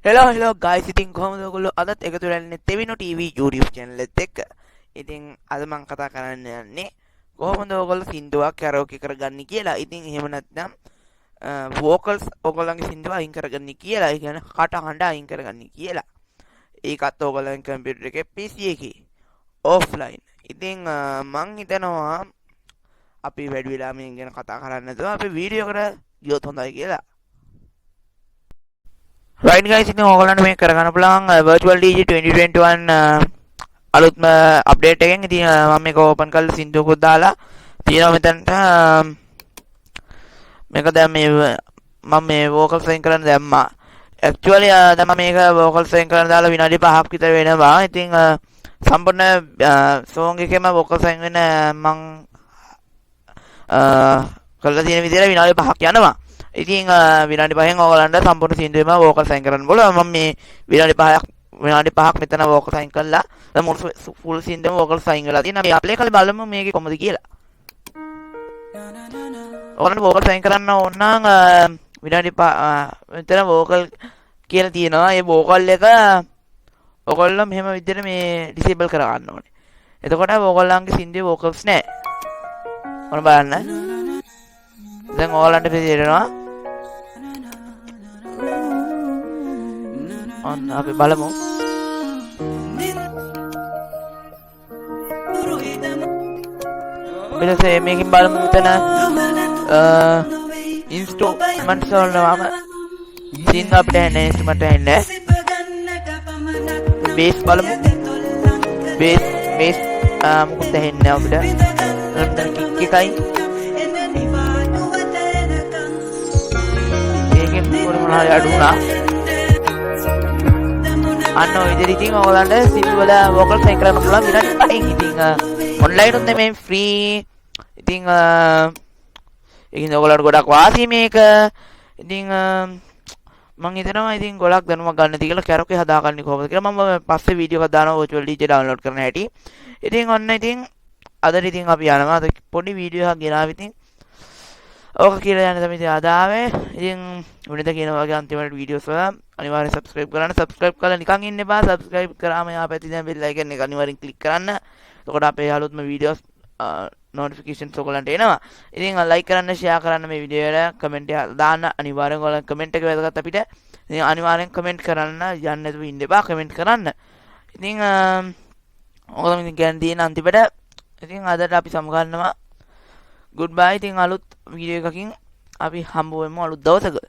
hello guys ඉතින් කොහොමද ඔයගොල්ලෝ අදත් එකතු වෙලා ඉන්නේ තෙවිනෝ TV YouTube channel එකත් එක්ක. ඉතින් අද මම කතා කරන්න යන්නේ කොහොමද ඔයගොල්ලෝ සින්දුවක් karaoke කරගන්නේ කියලා. ඉතින් එහෙම නැත්නම් vocals ඔයගොල්ලන්ගේ සින්දුව අයින් කරගන්නේ කියලා. ඒ කියන්නේ කට හඬ අයින් කරගන්නේ කියලා. ඒකත් ඔයගොල්ලන් කම්පියුටර් එකේ PC එකේ offline. ඉතින් මං හිතනවා අපි වැඩි වෙලා මේ ගැන කතා කරන්නේ නැතුව අපි වීඩියෝ එකට ගියොත් හොඳයි කියලා. Right guys, ඉතින් ඕගොල්ලන්ට මේක කරගන්න පුළුවන් virtual DJ 2021 අලුත්ම අප්ඩේට් එකෙන්. ඉතින් මම මේක ඕපන් කරලා සින්දුවකුත් දාලා තියෙනවා මෙතනට. මේක දැන් මම මේ vocals සෙන් කරන්න දැම්මා. actually දැන් මම මේක vocals සෙන් කරන්න දාලා විනාඩි 5ක් විතර වෙනවා. ඉතින් සම්පූර්ණ song එකේම vocals සෙන් වෙන මම කළා තියෙන විදිහට විනාඩි 5ක් යනවා. ඉතින් විනාඩි 5න් ඔයගලන්ට සම්පූර්ණ සින්දුවෙම වෝකල් සයින් කරන්න බලන්න. මම මේ විනාඩි 5ක් මෙතන වෝකල් සයින් කළා. දැන් මුළු ෆුල් සින්දුවෙම වෝකල් සයින් වෙලා තියෙනවා. අපි ප්ලේ කරලා බලමු මේකේ කොහොමද කියලා. ඔයගලන්ට වෝකල් සයින් කරන්න ඕන නම් විනාඩි 5 මෙතන වෝකල් කියලා තියෙනවා. ඒ වෝකල් එක ඔයගොල්ලෝ මෙහෙම විදිහට මේ ඩිසේබල් කර ගන්න ඕනේ. එතකොට ඔයගොල්ලන්ගේ සින්දුවේ වෝකල්ස් නැහැ. ඔන්න බලන්න. දැන් ඔයාලන්ට තේරෙනවා. ඔන්න අපි බලමු. ඊටසේ මේකෙන් බලමු මෙතන ඉන්ස්ට්‍රුමන්ට්ස් වලම සින් අපිට එන්නේ ඉන්ස්ට්‍රුමන්ට් එන්නේ. බේස් බලමු. බේස් මොකද දෙන්නේ අපිට? කික් එකයි. මොනවාරි අඩු වුණා. අන්න ඔය විදිහට ඉතින් ඔයගලන්ට සින්දු වල වෝකල් සයින් කරන්න පුළුවන් විනාඩි 5න්. ඉතින් ඔන්ලයින් උත් නෙමෙයි ෆ්‍රී. ඉතින් ඒකින් ඔයගලන්ට ගොඩක් වාසි මේක. ඉතින් මම හිතනවා ඉතින් ගොඩක් දැනුමක් ගන්න තියෙ කියලා Karoke හදාගන්නේ කොහොමද කියලා මම පස්සේ වීඩියෝ එකක් දානවා virtual DJ download කරන හැටි. ඉතින් ඔන්න ඉතින් අදට ඉතින් අපි යනවා. අද පොඩි වීඩියෝ එකක් ගෙනාව ඉතින් ඕක කියලා යන තමයි අද ආවේ. ඉතින් උනිට කියන වගේ අන්තිමට වීඩියෝස් වල අනිවාර්යෙන් subscribe කරන්න. subscribe කරලා නිකන් ඉන්න එපා. subscribe කරාම යා පැත්තේ තියෙන bell icon එක අනිවාර්යෙන් click කරන්න. එතකොට අපේ අලුත්ම වීඩියෝස් notifications ඔයගලන්ට එනවා. ඉතින් like කරන්න, share කරන්න මේ වීඩියෝ එකට comment එක දාන්න. අනිවාර්යෙන් ඔයගලන් comment එක වැදගත් අපිට. ඉතින් අනිවාර්යෙන් comment කරන්න යන්න නැතුව ඉන්න එපා. comment කරන්න. ඉතින් ඔයගොල්ලෝ ඉතින් ගන්න තියෙන අන්තිමට ඉතින් අදට අපි සමගන්නවා. goodbye. ඉතින් අලුත් වීඩියෝ එකකින් අපි හම්බ වෙමු අලුත් දවසක.